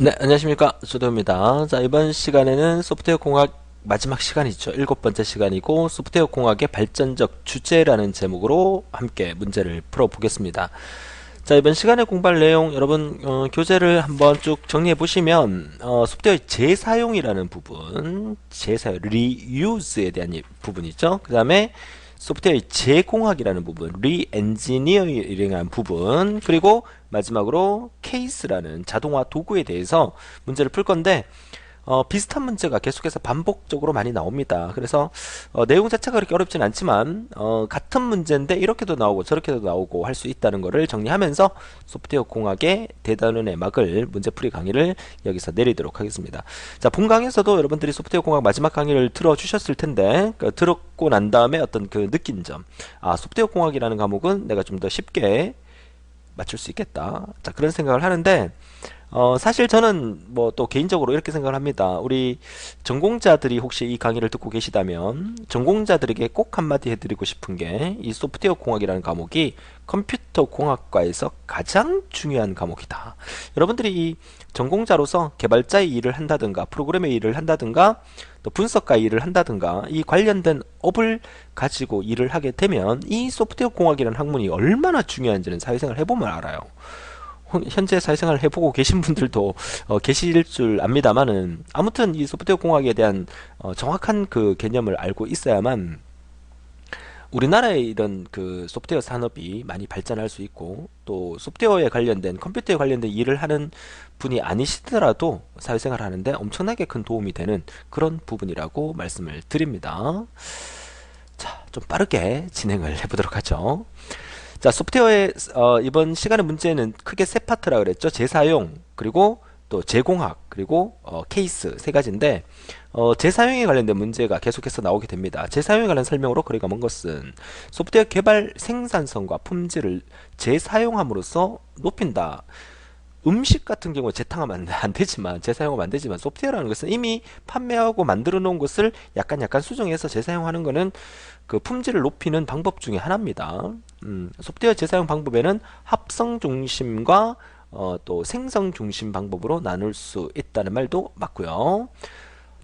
네, 안녕하십니까. 조도입니다. 자, 이번 시간에는 소프트웨어 공학 마지막 시간이죠. 일곱 번째 시간이고, 소프트웨어 공학의 발전적 주제라는 제목으로 함께 문제를 풀어보겠습니다. 자, 이번 시간에 공부할 내용, 여러분, 교재를 한번 쭉 정리해 보시면, 소프트웨어 재사용이라는 부분, 재사용, 리유즈에 대한 부분이죠. 그 다음에 소프트웨어의 재공학이라는 부분, 리엔지니어링이라는 부분, 그리고 마지막으로 케이스라는 자동화 도구에 대해서 문제를 풀 건데, 비슷한 문제가 계속해서 반복적으로 많이 나옵니다. 그래서 내용 자체가 그렇게 어렵진 않지만 같은 문제인데 이렇게도 나오고 저렇게도 나오고 할 수 있다는 것을 정리하면서 소프트웨어 공학의 대단원의 막을 문제풀이 강의를 여기서 내리도록 하겠습니다. 자, 본 강에서도 여러분들이 소프트웨어 공학 마지막 강의를 들어주셨을 텐데 들었고 난 다음에 어떤 그 느낀 점, 아, 소프트웨어 공학이라는 과목은 내가 좀 더 쉽게 맞출 수 있겠다. 자, 그런 생각을 하는데 사실 저는 뭐 또 개인적으로 이렇게 생각을 합니다. 우리 전공자들이 혹시 이 강의를 듣고 계시다면 전공자들에게 꼭 한마디 해드리고 싶은 게 이 소프트웨어 공학이라는 과목이 컴퓨터 공학과에서 가장 중요한 과목이다. 여러분들이 이 전공자로서 개발자의 일을 한다든가 프로그램의 일을 한다든가 또 분석가의 일을 한다든가 이 관련된 업을 가지고 일을 하게 되면 이 소프트웨어 공학이라는 학문이 얼마나 중요한지는 사회생활 해보면 알아요. 현재 사회생활을 해보고 계신 분들도 계실 줄 압니다만은, 아무튼 이 소프트웨어 공학에 대한 정확한 그 개념을 알고 있어야만 우리나라의 이런 그 소프트웨어 산업이 많이 발전할 수 있고, 또 소프트웨어에 관련된 컴퓨터에 관련된 일을 하는 분이 아니시더라도 사회생활 하는데 엄청나게 큰 도움이 되는 그런 부분이라고 말씀을 드립니다. 자, 좀 빠르게 진행을 해보도록 하죠. 자, 소프트웨어의 이번 시간의 문제는 크게 세 파트라 그랬죠. 재사용, 그리고 또 재공학, 그리고 케이스 세 가지인데, 재사용에 관련된 문제가 계속해서 나오게 됩니다. 재사용에 관련 설명으로 그리가 먼 것은 소프트웨어 개발 생산성과 품질을 재사용함으로써 높인다. 음식 같은 경우 재탕하면 안 되지만, 재사용하면 안 되지만, 소프트웨어라는 것은 이미 판매하고 만들어 놓은 것을 약간 수정해서 재사용하는 것은 그 품질을 높이는 방법 중에 하나입니다. 소프트웨어 재사용 방법에는 합성 중심과 또 생성 중심 방법으로 나눌 수 있다는 말도 맞고요.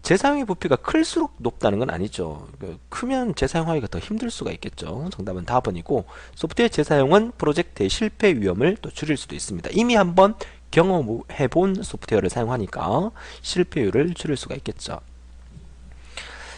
재사용의 부피가 클수록 높다는 건 아니죠. 크면 재사용하기가 더 힘들 수가 있겠죠. 정답은 4번이고, 소프트웨어 재사용은 프로젝트의 실패 위험을 또 줄일 수도 있습니다. 이미 한번 경험해본 소프트웨어를 사용하니까 실패율을 줄일 수가 있겠죠.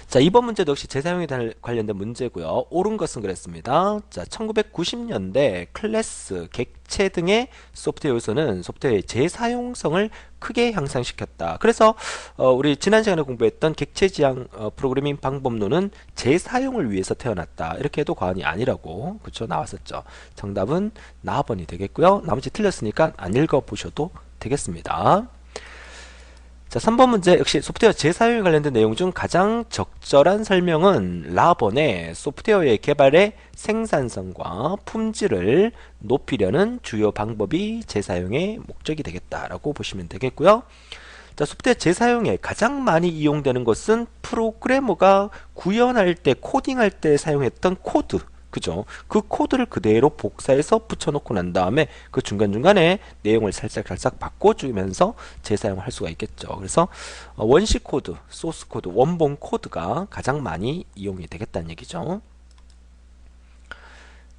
자, 이번 문제도 역시 재사용에 관련된 문제고요. 옳은 것은 그랬습니다. 자, 1990년대 클래스, 객체 등의 소프트웨어 요소는 소프트웨어의 재사용성을 크게 향상시켰다. 그래서 우리 지난 시간에 공부했던 객체 지향 프로그래밍 방법론은 재사용을 위해서 태어났다. 이렇게 해도 과언이 아니라고 그쵸 나왔었죠. 정답은 나번이 되겠고요. 나머지 틀렸으니까 안 읽어보셔도 되겠습니다. 자, 3번 문제 역시 소프트웨어 재사용에 관련된 내용 중 가장 적절한 설명은 라번의 소프트웨어의 개발의 생산성과 품질을 높이려는 주요 방법이 재사용의 목적이 되겠다라고 보시면 되겠고요. 자, 소프트웨어 재사용에 가장 많이 이용되는 것은 프로그래머가 구현할 때, 코딩할 때 사용했던 코드, 그죠? 그 코드를 그대로 복사해서 붙여놓고 난 다음에 그 중간중간에 내용을 살짝 바꿔주면서 재사용을 할 수가 있겠죠. 그래서 원시 코드, 소스 코드, 원본 코드가 가장 많이 이용이 되겠다는 얘기죠.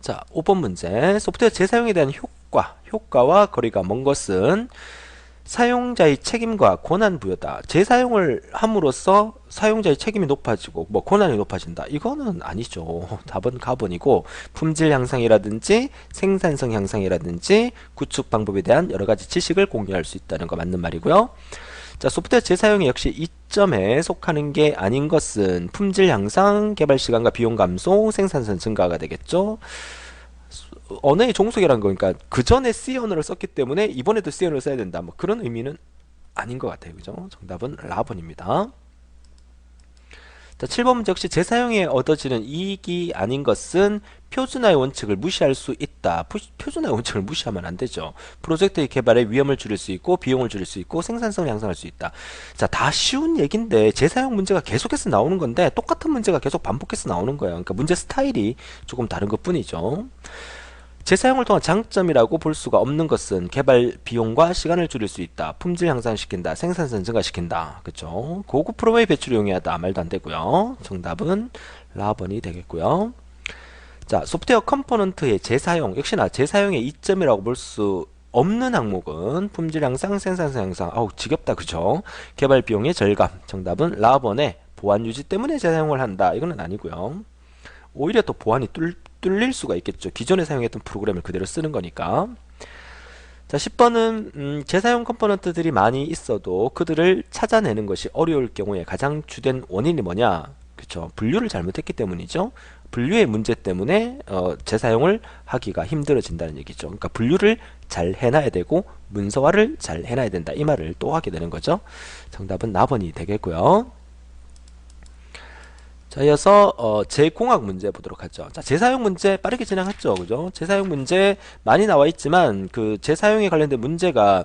자, 5번 문제. 소프트웨어 재사용에 대한 효과와 거리가 먼 것은 사용자의 책임과 권한 부여다. 재사용을 함으로써 사용자의 책임이 높아지고 뭐 권한이 높아진다. 이거는 아니죠. 답은 가번이고, 품질 향상이라든지 생산성 향상이라든지 구축 방법에 대한 여러 가지 지식을 공유할 수 있다는 거 맞는 말이고요. 자, 소프트웨어 재사용이 역시 이점에 속하는 게 아닌 것은 품질 향상, 개발 시간과 비용 감소, 생산성 증가가 되겠죠. 언어의 종속이라는 거니까 그 전에 C 언어를 썼기 때문에 이번에도 C 언어를 써야 된다, 뭐 그런 의미는 아닌 것 같아요. 그죠? 정답은 라번입니다. 자, 7번 문제 역시 재사용에 얻어지는 이익이 아닌 것은 표준화의 원칙을 무시할 수 있다. 표준화의 원칙을 무시하면 안 되죠. 프로젝트의 개발에 위험을 줄일 수 있고 비용을 줄일 수 있고 생산성을 향상할 수 있다. 자, 다 쉬운 얘기인데 재사용 문제가 계속해서 나오는 건데 똑같은 문제가 계속 반복해서 나오는 거예요. 그러니까 문제 스타일이 조금 다른 것 뿐이죠. 재사용을 통한 장점이라고 볼 수가 없는 것은 개발 비용과 시간을 줄일 수 있다. 품질 향상시킨다. 생산성 증가시킨다. 그쵸? 고급 프로그램 배출이 용이하다. 말도 안 되고요. 정답은 라번이 되겠고요. 자, 소프트웨어 컴포넌트의 재사용. 역시나 재사용의 이점이라고 볼 수 없는 항목은 품질 향상, 생산성 향상. 아우, 지겹다. 그죠? 개발 비용의 절감. 정답은 라번의 보안 유지 때문에 재사용을 한다. 이거는 아니고요. 오히려 또 보안이 뚫릴 수가 있겠죠. 기존에 사용했던 프로그램을 그대로 쓰는 거니까. 자, 10번은 재사용 컴포넌트들이 많이 있어도 그들을 찾아내는 것이 어려울 경우에 가장 주된 원인이 뭐냐? 그쵸. 분류를 잘못했기 때문이죠. 분류의 문제 때문에 재사용을 하기가 힘들어진다는 얘기죠. 그러니까 분류를 잘 해놔야 되고 문서화를 잘 해놔야 된다. 이 말을 또 하게 되는 거죠. 정답은 나번이 되겠고요. 자, 이어서 재공학 문제 보도록 하죠. 자, 재사용 문제 빠르게 진행했죠. 그죠? 재사용 문제 많이 나와 있지만 그 재사용에 관련된 문제가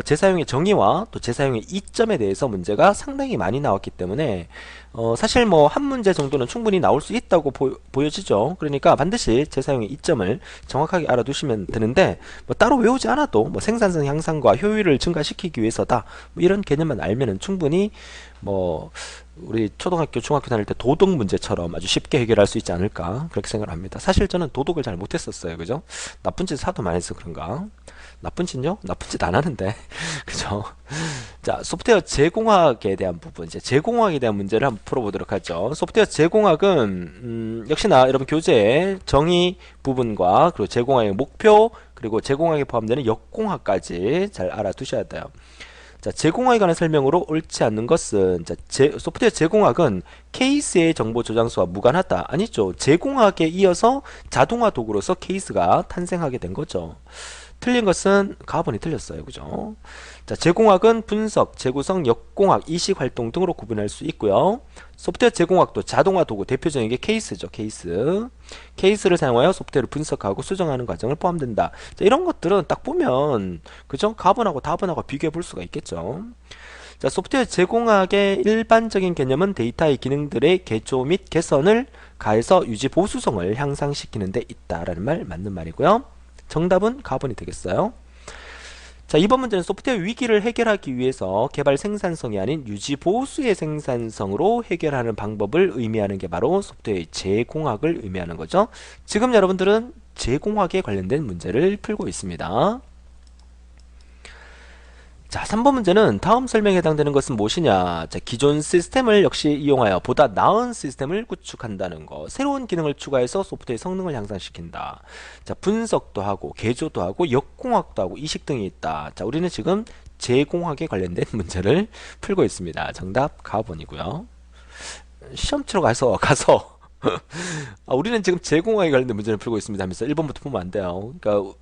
재사용의 정의와 또 재사용의 이점에 대해서 문제가 상당히 많이 나왔기 때문에 사실 뭐 한 문제 정도는 충분히 나올 수 있다고 보여지죠. 그러니까 반드시 재사용의 이점을 정확하게 알아두시면 되는데 뭐 따로 외우지 않아도 뭐 생산성 향상과 효율을 증가시키기 위해서다. 뭐 이런 개념만 알면은 충분히 뭐 우리 초등학교, 중학교 다닐 때 도덕 문제처럼 아주 쉽게 해결할 수 있지 않을까 그렇게 생각을 합니다. 사실 저는 도덕을 잘 못했었어요. 그죠? 나쁜 짓 하도 많이 해서 그런가? 나쁜 짓요? 나쁜 짓 안 하는데. 그죠? 자, 소프트웨어 제공학에 대한 부분, 이제 제공학에 대한 문제를 한번 풀어보도록 하죠. 소프트웨어 제공학은, 역시나 여러분 교재의 정의 부분과 그리고 제공학의 목표, 그리고 제공학에 포함되는 역공학까지 잘 알아두셔야 돼요. 자, 제공학에 관한 설명으로 옳지 않는 것은 자, 소프트웨어 제공학은 케이스의 정보 저장소와 무관하다. 아니죠. 제공학에 이어서 자동화 도구로서 케이스가 탄생하게 된 거죠. 틀린 것은 가번이 틀렸어요. 그죠? 자, 제공학은 분석, 재구성, 역공학, 이식 활동 등으로 구분할 수 있고요. 소프트웨어 제공학도 자동화 도구 대표적인 게 케이스죠. 케이스. 케이스를 사용하여 소프트웨어를 분석하고 수정하는 과정을 포함된다. 자, 이런 것들은 딱 보면 그죠? 가번하고 다번하고 비교해 볼 수가 있겠죠. 자, 소프트웨어 제공학의 일반적인 개념은 데이터의 기능들의 개조 및 개선을 가해서 유지 보수성을 향상시키는 데 있다라는 말 맞는 말이고요. 정답은 가번이 되겠어요. 자, 이번 문제는 소프트웨어 위기를 해결하기 위해서 개발 생산성이 아닌 유지 보수의 생산성으로 해결하는 방법을 의미하는 게 바로 소프트웨어의 제공학을 의미하는 거죠. 지금 여러분들은 제공학에 관련된 문제를 풀고 있습니다. 자, 3번 문제는 다음 설명에 해당되는 것은 무엇이냐? 자, 기존 시스템을 역시 이용하여 보다 나은 시스템을 구축한다는 거. 새로운 기능을 추가해서 소프트웨어의 성능을 향상시킨다. 자, 분석도 하고 개조도 하고 역공학도 하고 이식 등이 있다. 자, 우리는 지금 제공학에 관련된 문제를 풀고 있습니다. 정답 가번이고요. 시험 치러 가서 우리는 지금 제공학에 관련된 문제를 풀고 있습니다 하면서 1번부터 보면 안 돼요. 그러니까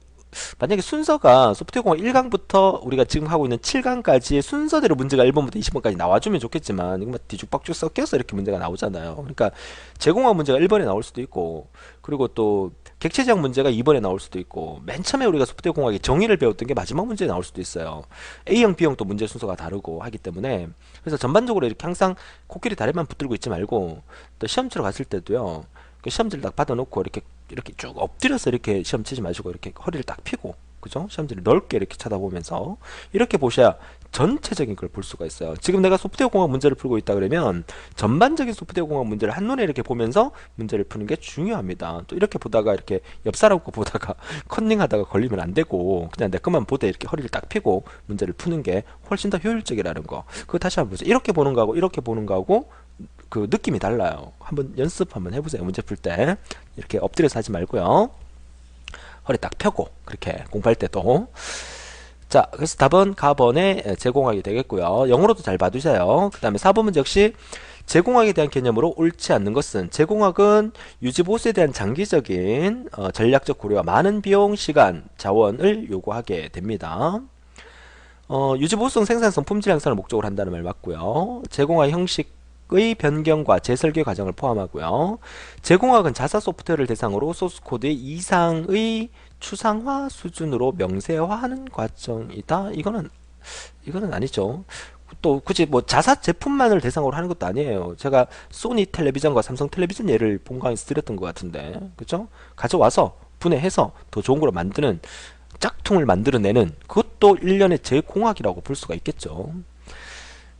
만약에 순서가 소프트웨어공학 1강부터 우리가 지금 하고 있는 7강까지의 순서대로 문제가 1번부터 20번까지 나와주면 좋겠지만 이거 막 뒤죽박죽 섞여서 이렇게 문제가 나오잖아요. 그러니까 제공학 문제가 1번에 나올 수도 있고 그리고 또 객체지향 문제가 2번에 나올 수도 있고 맨 처음에 우리가 소프트웨어 공학의 정의를 배웠던 게 마지막 문제에 나올 수도 있어요. A형, B형 또 문제 순서가 다르고 하기 때문에 그래서 전반적으로 이렇게 항상 코끼리 다리만 붙들고 있지 말고 또 시험 치러 갔을 때도요. 그 시험지를 딱 받아놓고 이렇게 쭉 엎드려서 이렇게 시험 치지 마시고 이렇게 허리를 딱 펴고 그죠? 시험지를 넓게 이렇게 쳐다보면서 이렇게 보셔야 전체적인 걸 볼 수가 있어요. 지금 내가 소프트웨어 공학 문제를 풀고 있다 그러면 전반적인 소프트웨어 공학 문제를 한눈에 이렇게 보면서 문제를 푸는 게 중요합니다. 또 이렇게 보다가 이렇게 옆 사람 거 보다가 컨닝하다가 걸리면 안 되고 그냥 내 것만 보되 이렇게 허리를 딱 펴고 문제를 푸는 게 훨씬 더 효율적이라는 거. 그거 다시 한번 보세요. 이렇게 보는 거하고 이렇게 보는 거하고 그 느낌이 달라요. 한번 연습 한번 해보세요. 문제 풀 때 이렇게 엎드려서 하지 말고요. 허리 딱 펴고 그렇게 공부할 때도. 자, 그래서 답은 가번에 제공학이 되겠고요. 영어로도 잘 봐두세요. 그 다음에 4번 문제 역시 제공학에 대한 개념으로 옳지 않는 것은 제공학은 유지보수에 대한 장기적인 전략적 고려와 많은 비용, 시간, 자원을 요구하게 됩니다. 유지보수성 생산성 품질 향상을 목적으로 한다는 말 맞고요. 제공학 형식의 변경과 재설계 과정을 포함하고요. 제공학은 자사 소프트웨어를 대상으로 소스코드의 이상의 추상화 수준으로 명세화하는 과정이다. 이거는 아니죠. 또 굳이 뭐 자사 제품만을 대상으로 하는 것도 아니에요. 제가 소니 텔레비전과 삼성 텔레비전 예를 본강에서 드렸던 것 같은데, 그죠? 가져와서 분해해서 더 좋은 걸 만드는 짝퉁을 만들어내는 그것도 일련의 제공학이라고 볼 수가 있겠죠.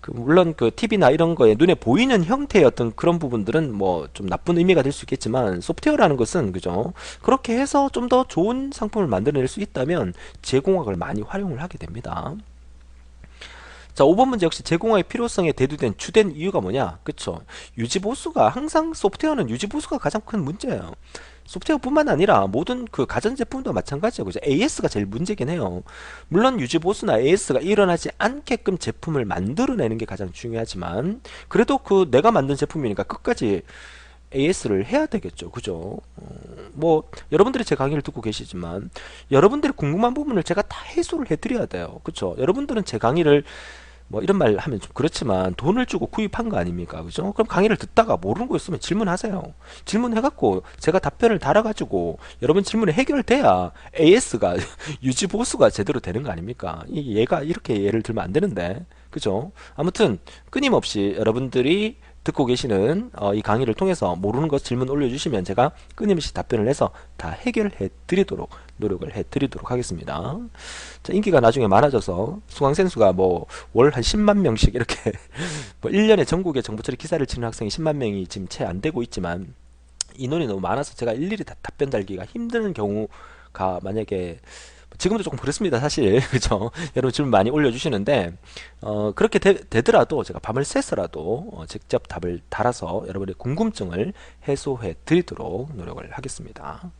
물론 그 TV나 이런 거에 눈에 보이는 형태의 어떤 그런 부분들은 뭐 좀 나쁜 의미가 될 수 있겠지만 소프트웨어라는 것은 그죠? 그렇게 해서 좀 더 좋은 상품을 만들어낼 수 있다면 제공학을 많이 활용을 하게 됩니다. 자, 5번 문제 역시 제공화의 필요성에 대두된 주된 이유가 뭐냐? 그쵸? 유지보수가 항상 소프트웨어는 유지보수가 가장 큰 문제예요. 소프트웨어뿐만 아니라 모든 그 가전제품도 마찬가지예요. 그죠? AS가 제일 문제긴 해요. 물론 유지보수나 AS가 일어나지 않게끔 제품을 만들어내는 게 가장 중요하지만 그래도 그 내가 만든 제품이니까 끝까지 AS를 해야 되겠죠. 그죠? 뭐 여러분들이 제 강의를 듣고 계시지만 여러분들이 궁금한 부분을 제가 다 해소를 해드려야 돼요. 그쵸? 여러분들은 제 강의를 뭐 이런 말 하면 좀 그렇지만 돈을 주고 구입한 거 아닙니까? 그죠? 그럼 강의를 듣다가 모르는 거 있으면 질문하세요. 질문해갖고 제가 답변을 달아가지고 여러분 질문이 해결돼야 AS가 유지보수가 제대로 되는 거 아닙니까? 얘가 이렇게 예를 들면 안 되는데. 그죠? 아무튼 끊임없이 여러분들이 듣고 계시는 이 강의를 통해서 모르는 것 질문 올려주시면 제가 끊임없이 답변을 해서 다 해결해 드리도록 노력을 해 드리도록 하겠습니다. 자, 인기가 나중에 많아져서 수강생 수가 뭐 월 한 10만 명씩 이렇게 뭐 1년에 전국에 정보처리 기사를 치는 학생이 10만 명이 지금 채 안 되고 있지만 인원이 너무 많아서 제가 일일이 답변 달기가 힘든 경우가 만약에 지금도 조금 그렇습니다 사실 그죠. 여러분 질문 많이 올려주시는데 그렇게 되더라도 제가 밤을 새서라도 직접 답을 달아서 여러분의 궁금증을 해소해 드리도록 노력을 하겠습니다.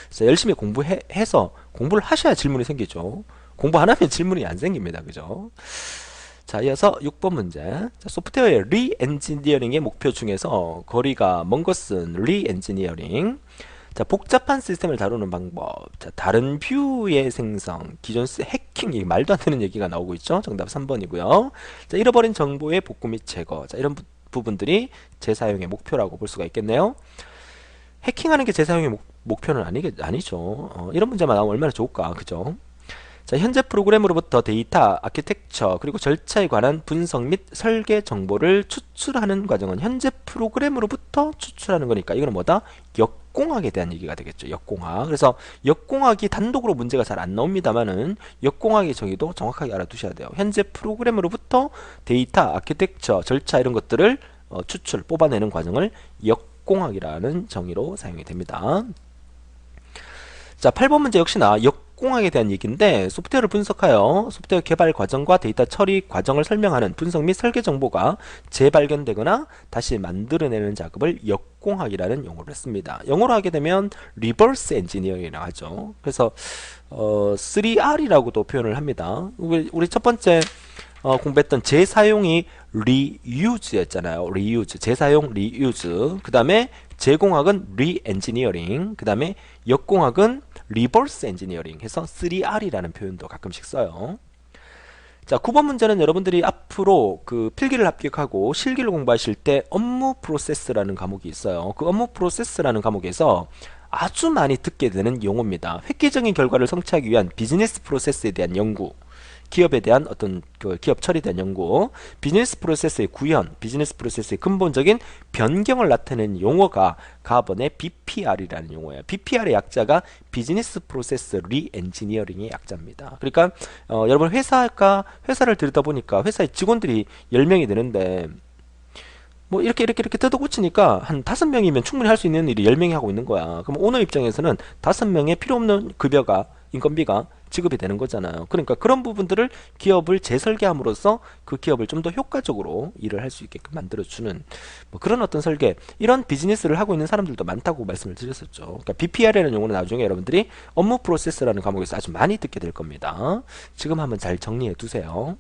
그래서 열심히 공부해서 공부를 하셔야 질문이 생기죠. 공부 안 하면 질문이 안 생깁니다. 그죠. 자, 이어서 6번 문제. 자, 소프트웨어의 리엔지니어링의 목표 중에서 거리가 먼 것은 리엔지니어링. 자, 복잡한 시스템을 다루는 방법. 자, 다른 뷰의 생성, 기존 해킹, 이 말도 안 되는 얘기가 나오고 있죠. 정답 3번이고요. 자, 잃어버린 정보의 복구 및 제거. 자, 이런 부분들이 재사용의 목표라고 볼 수가 있겠네요. 해킹하는 게 재사용의 목표는 아니죠. 이런 문제만 나오면 얼마나 좋을까, 그죠? 자, 현재 프로그램으로부터 데이터, 아키텍처, 그리고 절차에 관한 분석 및 설계 정보를 추출하는 과정은 현재 프로그램으로부터 추출하는 거니까 이거는 뭐다? 역공학에 대한 얘기가 되겠죠. 역공학. 그래서 역공학이 단독으로 문제가 잘 안 나옵니다만은 역공학의 정의도 정확하게 알아두셔야 돼요. 현재 프로그램으로부터 데이터, 아키텍처, 절차 이런 것들을 추출, 뽑아내는 과정을 역공학이라는 정의로 사용이 됩니다. 자, 8번 문제 역시나 역공학에 대한 얘기인데 소프트웨어를 분석하여 소프트웨어 개발 과정과 데이터 처리 과정을 설명하는 분석 및 설계 정보가 재발견되거나 다시 만들어내는 작업을 역공학이라는 용어를 했습니다. 영어로 하게 되면 리버스 엔지니어링이라고 하죠. 그래서 3R이라고도 표현을 합니다. 우리 첫 번째 공부했던 재사용이 리유즈였잖아요. 리유즈, 재사용 리유즈. 그 다음에 제공학은 리엔지니어링. 그 다음에 역공학은 리버스 엔지니어링 해서 3R이라는 표현도 가끔씩 써요. 자, 9번 문제는 여러분들이 앞으로 그 필기를 합격하고 실기를 공부하실 때 업무 프로세스라는 과목이 있어요. 그 업무 프로세스라는 과목에서 아주 많이 듣게 되는 용어입니다. 획기적인 결과를 성취하기 위한 비즈니스 프로세스에 대한 연구, 기업에 대한 어떤 그 기업 처리에 대한 연구, 비즈니스 프로세스의 구현, 비즈니스 프로세스의 근본적인 변경을 나타내는 용어가 가번의 BPR이라는 용어예요. BPR의 약자가 비즈니스 프로세스 리엔지니어링의 약자입니다. 그러니까 여러분 회사를 들여다보니까 회사의 직원들이 10명이 되는데 뭐 이렇게 뜯어 고치니까 한 5명이면 충분히 할 수 있는 일이 10명이 하고 있는 거야. 그럼 오너 입장에서는 5명의 필요 없는 급여가, 인건비가 지급이 되는 거잖아요. 그러니까 그런 부분들을 기업을 재설계함으로써 그 기업을 좀 더 효과적으로 일을 할 수 있게끔 만들어주는 뭐 그런 어떤 설계, 이런 비즈니스를 하고 있는 사람들도 많다고 말씀을 드렸었죠. 그러니까 BPR이라는 용어는 나중에 여러분들이 업무 프로세스라는 과목에서 아주 많이 듣게 될 겁니다. 지금 한번 잘 정리해 두세요.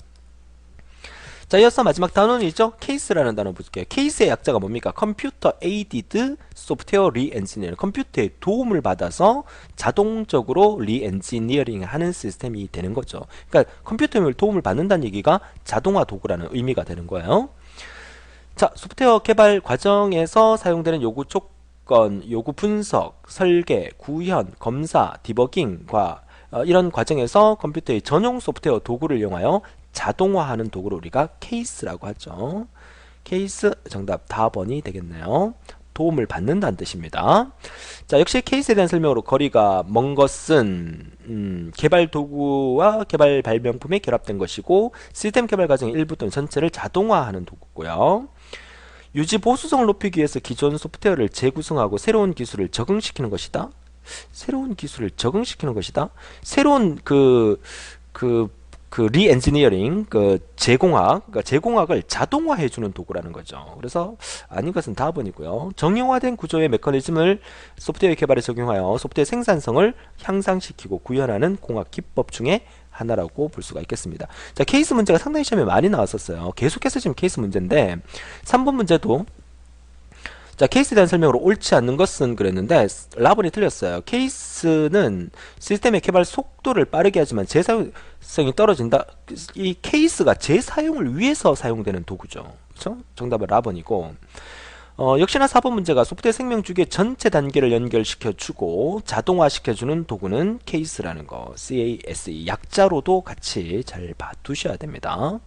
자, 이어서 마지막 단어는 있죠? 케이스라는 단어 볼게요. 케이스의 약자가 뭡니까? 컴퓨터 에이디드 소프트웨어 리엔지니어링. 컴퓨터의 도움을 받아서 자동적으로 리엔지니어링 하는 시스템이 되는 거죠. 그러니까 컴퓨터의 도움을 받는다는 얘기가 자동화 도구라는 의미가 되는 거예요. 자, 소프트웨어 개발 과정에서 사용되는 요구 조건, 요구 분석, 설계, 구현, 검사, 디버깅과 이런 과정에서 컴퓨터의 전용 소프트웨어 도구를 이용하여 자동화하는 도구를 우리가 케이스라고 하죠. 케이스 정답 4번이 되겠네요. 도움을 받는다는 뜻입니다. 자, 역시 케이스에 대한 설명으로 거리가 먼 것은 개발 도구와 개발 발명품이 결합된 것이고 시스템 개발 과정의 일부 또는 전체를 자동화하는 도구고요. 유지 보수성을 높이기 위해서 기존 소프트웨어를 재구성하고 새로운 기술을 적응시키는 것이다. 새로운 기술을 적응시키는 것이다. 새로운 리엔지니어링, 제공학을 자동화해주는 도구라는 거죠. 그래서 아닌 것은 다번이고요. 정형화된 구조의 메커니즘을 소프트웨어 개발에 적용하여 소프트웨어 생산성을 향상시키고 구현하는 공학 기법 중에 하나라고 볼 수가 있겠습니다. 자, 케이스 문제가 상당히 시험에 많이 나왔었어요. 계속해서 지금 케이스 문제인데 3번 문제도 자, 케이스에 대한 설명으로 옳지 않는 것은 그랬는데 라본이 틀렸어요. 케이스는 시스템의 개발 속도를 빠르게 하지만 재사용성이 떨어진다. 이 케이스가 재사용을 위해서 사용되는 도구죠. 그렇죠? 정답은 라본이고 역시나 4번 문제가 소프트웨어 생명 주기의 전체 단계를 연결시켜주고 자동화시켜주는 도구는 케이스라는 거. CASE 약자로도 같이 잘 봐두셔야 됩니다.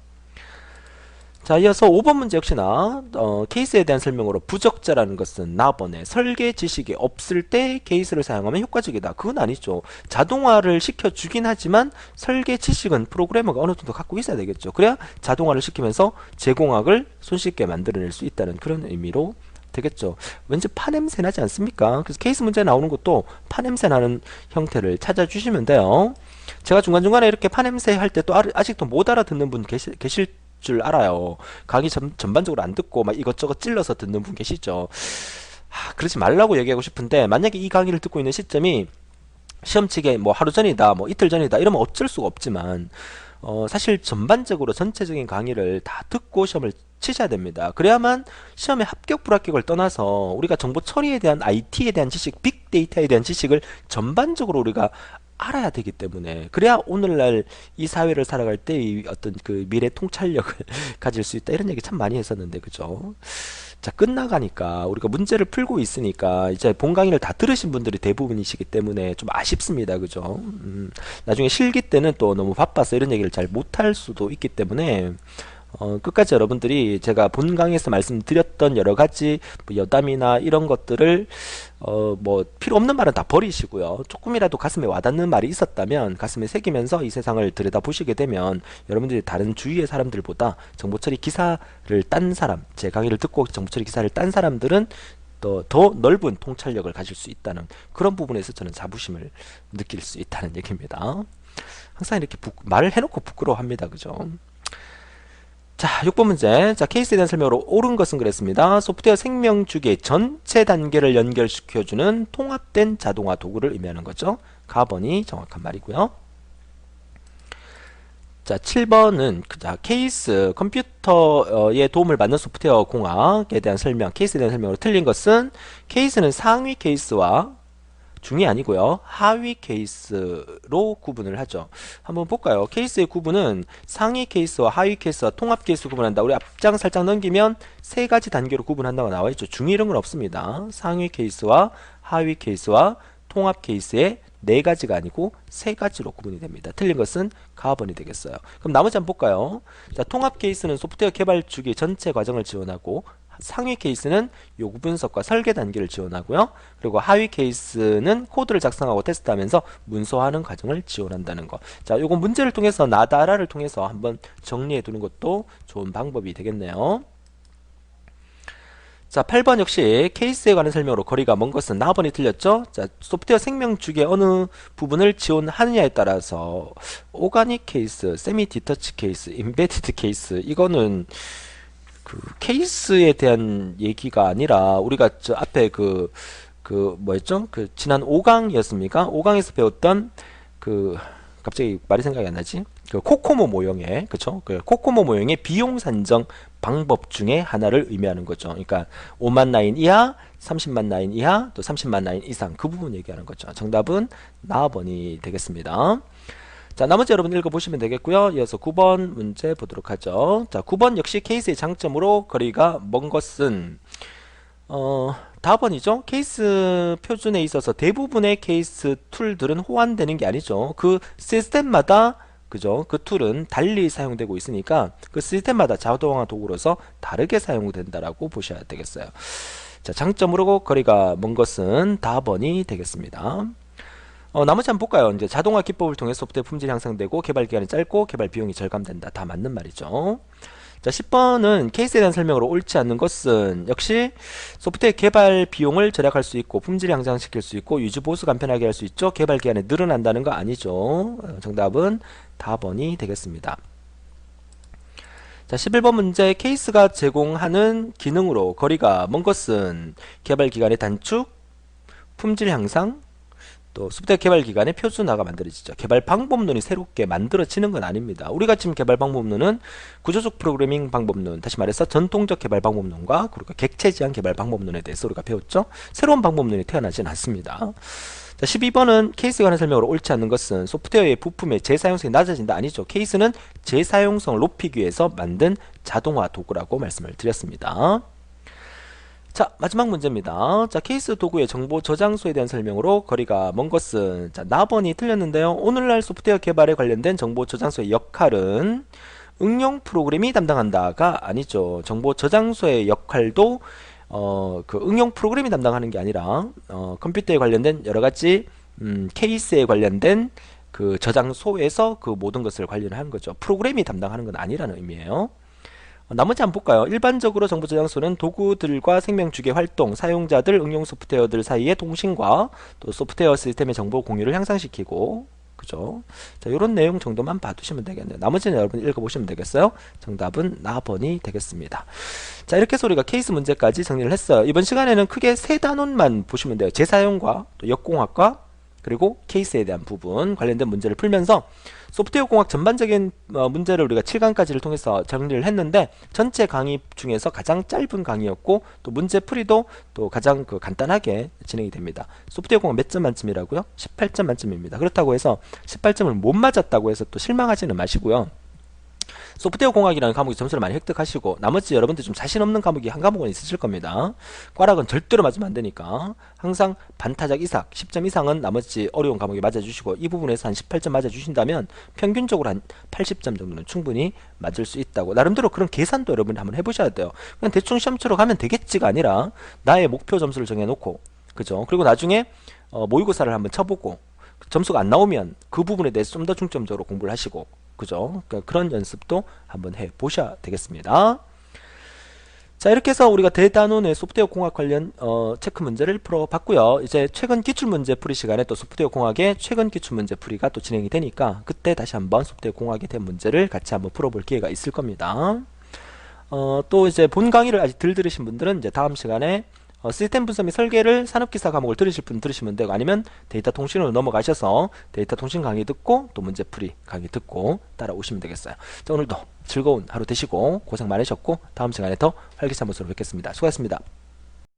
자, 이어서 5번 문제 역시나 케이스에 대한 설명으로 부적자라는 것은 나번에 설계 지식이 없을 때 케이스를 사용하면 효과적이다. 그건 아니죠. 자동화를 시켜주긴 하지만 설계 지식은 프로그래머가 어느 정도 갖고 있어야 되겠죠. 그래야 자동화를 시키면서 제공학을 손쉽게 만들어낼 수 있다는 그런 의미로 되겠죠. 왠지 파냄새 나지 않습니까? 그래서 케이스 문제 나오는 것도 파냄새 나는 형태를 찾아주시면 돼요. 제가 중간중간에 이렇게 파냄새 할 때 또 아직도 못 알아듣는 분 계실 줄 알아요. 강의 전반적으로 안 듣고 막 이것저것 찔러서 듣는 분 계시죠. 그러지 말라고 얘기하고 싶은데 만약에 이 강의를 듣고 있는 시점이 시험 치게 뭐 하루 전이다 뭐 이틀 전이다 이러면 어쩔 수가 없지만 사실 전반적으로 전체적인 강의를 다 듣고 시험을 치셔야 됩니다. 그래야만 시험의 합격 불합격을 떠나서 우리가 정보 처리에 대한 IT에 대한 지식, 빅데이터에 대한 지식을 전반적으로 우리가 알아야 되기 때문에 그래야 오늘날 이 사회를 살아갈 때 이 어떤 그 미래 통찰력을 가질 수 있다 이런 얘기 참 많이 했었는데 그죠? 자, 끝나가니까 우리가 문제를 풀고 있으니까 이제 본 강의를 다 들으신 분들이 대부분이시기 때문에 좀 아쉽습니다. 그죠? 나중에 실기 때는 또 너무 바빠서 이런 얘기를 잘 못할 수도 있기 때문에 끝까지 여러분들이 제가 본 강의에서 말씀드렸던 여러 가지 뭐 여담이나 이런 것들을 뭐 필요 없는 말은 다 버리시고요. 조금이라도 가슴에 와닿는 말이 있었다면 가슴에 새기면서 이 세상을 들여다보시게 되면 여러분들이 다른 주위의 사람들보다 정보처리 기사를 딴 사람, 제 강의를 듣고 정보처리 기사를 딴 사람들은 더 넓은 통찰력을 가질 수 있다는 그런 부분에서 저는 자부심을 느낄 수 있다는 얘기입니다. 항상 이렇게 말을 해놓고 부끄러워합니다. 그죠? 자, 6번 문제. 자, 케이스에 대한 설명으로 옳은 것은 그랬습니다. 소프트웨어 생명 주기의 전체 단계를 연결시켜주는 통합된 자동화 도구를 의미하는 거죠. 가번이 정확한 말이고요. 자, 7번은 케이스, 컴퓨터의 도움을 받는 소프트웨어 공학에 대한 설명, 케이스에 대한 설명으로 틀린 것은 케이스는 상위 케이스와 중이 아니고요. 하위 케이스로 구분을 하죠. 한번 볼까요? 케이스의 구분은 상위 케이스와 하위 케이스와 통합 케이스 구분한다. 우리 앞장 살짝 넘기면 세 가지 단계로 구분한다고 나와 있죠. 중 이런 건 없습니다. 상위 케이스와 하위 케이스와 통합 케이스의 네 가지가 아니고 세 가지로 구분이 됩니다. 틀린 것은 가번이 되겠어요. 그럼 나머지 한번 볼까요? 자, 통합 케이스는 소프트웨어 개발 주기 전체 과정을 지원하고 상위 케이스는 요구 분석과 설계 단계를 지원하고요. 그리고 하위 케이스는 코드를 작성하고 테스트하면서 문서화하는 과정을 지원한다는 거. 자, 요거 문제를 통해서 나다라를 통해서 한번 정리해 두는 것도 좋은 방법이 되겠네요. 자, 8번 역시 케이스에 관한 설명으로 거리가 먼 것은 나번이 틀렸죠. 자, 소프트웨어 생명 주기의 어느 부분을 지원하느냐에 따라서 오가닉 케이스, 세미 디터치 케이스, 임베디드 케이스 이거는 그 케이스에 대한 얘기가 아니라 우리가 저 앞에 뭐였죠? 그 지난 5강이었습니까? 5강에서 배웠던 갑자기 말이 생각이 안 나지? 그 코코모 모형의 그쵸? 그 코코모 모형의 비용 산정 방법 중에 하나를 의미하는 거죠. 그러니까 5만 라인 이하, 30만 라인 이하, 또 30만 라인 이상 그 부분 얘기하는 거죠. 정답은 나번이 되겠습니다. 자, 나머지 여러분 읽어보시면 되겠고요. 이어서 9번 문제 보도록 하죠. 자, 9번 역시 케이스의 장점으로 거리가 먼 것은 다번이죠. 케이스 표준에 있어서 대부분의 케이스 툴들은 호환되는 게 아니죠. 그 시스템마다 그죠? 그 툴은 달리 사용되고 있으니까 그 시스템마다 자동화 도구로서 다르게 사용된다라고 보셔야 되겠어요. 자, 장점으로 거리가 먼 것은 답번이 되겠습니다. 나머지 한번 볼까요? 이제 자동화 기법을 통해 소프트웨어 품질이 향상되고 개발 기간이 짧고 개발 비용이 절감된다. 다 맞는 말이죠. 자, 10번은 케이스에 대한 설명으로 옳지 않는 것은 역시 소프트웨어 개발 비용을 절약할 수 있고 품질 향상시킬 수 있고 유지 보수 간편하게 할 수 있죠. 개발 기간이 늘어난다는 거 아니죠. 정답은 답번이 되겠습니다. 자, 11번 문제 케이스가 제공하는 기능으로 거리가 먼 것은 개발 기간의 단축, 품질 향상, 또 소프트웨어 개발 기간에 표준화가 만들어지죠. 개발 방법론이 새롭게 만들어지는 건 아닙니다. 우리가 지금 개발 방법론은 구조적 프로그래밍 방법론, 다시 말해서 전통적 개발 방법론과 그리고 객체 지향 개발 방법론에 대해서 우리가 배웠죠. 새로운 방법론이 태어나진 않습니다. 자, 12번은 케이스에 관한 설명으로 옳지 않는 것은 소프트웨어의 부품의 재사용성이 낮아진다. 아니죠. 케이스는 재사용성을 높이기 위해서 만든 자동화 도구라고 말씀을 드렸습니다. 자, 마지막 문제입니다. 자, 케이스 도구의 정보 저장소에 대한 설명으로 거리가 먼 것은, 자, 나번이 틀렸는데요. 오늘날 소프트웨어 개발에 관련된 정보 저장소의 역할은 응용 프로그램이 담당한다가 아니죠. 정보 저장소의 역할도 그 응용 프로그램이 담당하는 게 아니라 컴퓨터에 관련된 여러 가지 케이스에 관련된 그 저장소에서 그 모든 것을 관련하는 거죠. 프로그램이 담당하는 건 아니라는 의미예요. 나머지 한번 볼까요? 일반적으로 정보 저장소는 도구들과 생명주기의 활동, 사용자들, 응용 소프트웨어들 사이의 통신과 또 소프트웨어 시스템의 정보 공유를 향상시키고, 그죠? 자, 요런 내용 정도만 봐두시면 되겠네요. 나머지는 여러분 읽어보시면 되겠어요? 정답은 나번이 되겠습니다. 자, 이렇게 해서 우리가 케이스 문제까지 정리를 했어요. 이번 시간에는 크게 세 단원만 보시면 돼요. 재사용과 또 역공학과 그리고 케이스에 대한 부분 관련된 문제를 풀면서 소프트웨어 공학 전반적인 문제를 우리가 7강까지를 통해서 정리를 했는데 전체 강의 중에서 가장 짧은 강의였고 또 문제 풀이도 또 가장 간단하게 진행이 됩니다. 소프트웨어 공학 몇 점 만점이라고요? 18점 만점입니다. 그렇다고 해서 18점을 못 맞았다고 해서 또 실망하지는 마시고요. 소프트웨어 공학이라는 과목에 점수를 많이 획득하시고 나머지 여러분들 좀 자신 없는 과목이 한 과목은 있으실 겁니다. 과락은 절대로 맞으면 안 되니까 항상 반타작 이상 10점 이상은 나머지 어려운 과목에 맞아주시고 이 부분에서 한 18점 맞아주신다면 평균적으로 한 80점 정도는 충분히 맞을 수 있다고 나름대로 그런 계산도 여러분이 한번 해보셔야 돼요. 그냥 대충 시험 치러 가면 되겠지가 아니라 나의 목표 점수를 정해놓고 그죠? 그리고 나중에 모의고사를 한번 쳐보고 점수가 안 나오면 그 부분에 대해서 좀 더 중점적으로 공부를 하시고 그죠? 그러니까 그런 연습도 한번 해 보셔야 되겠습니다. 자, 이렇게 해서 우리가 대단원의 소프트웨어 공학 관련 체크 문제를 풀어봤고요. 이제 최근 기출문제 풀이 시간에 또 소프트웨어 공학의 최근 기출문제 풀이가 또 진행이 되니까 그때 다시 한번 소프트웨어 공학에 대한 문제를 같이 한번 풀어볼 기회가 있을 겁니다. 또 이제 본 강의를 아직 덜 들으신 분들은 이제 다음 시간에 시스템 분석 및 설계를 산업기사 과목을 들으실 분 들으시면 되고 아니면 데이터 통신으로 넘어가셔서 데이터 통신 강의 듣고 또 문제풀이 강의 듣고 따라오시면 되겠어요. 자, 오늘도 즐거운 하루 되시고 고생 많으셨고 다음 시간에 더 활기찬 모습으로 뵙겠습니다. 수고하셨습니다.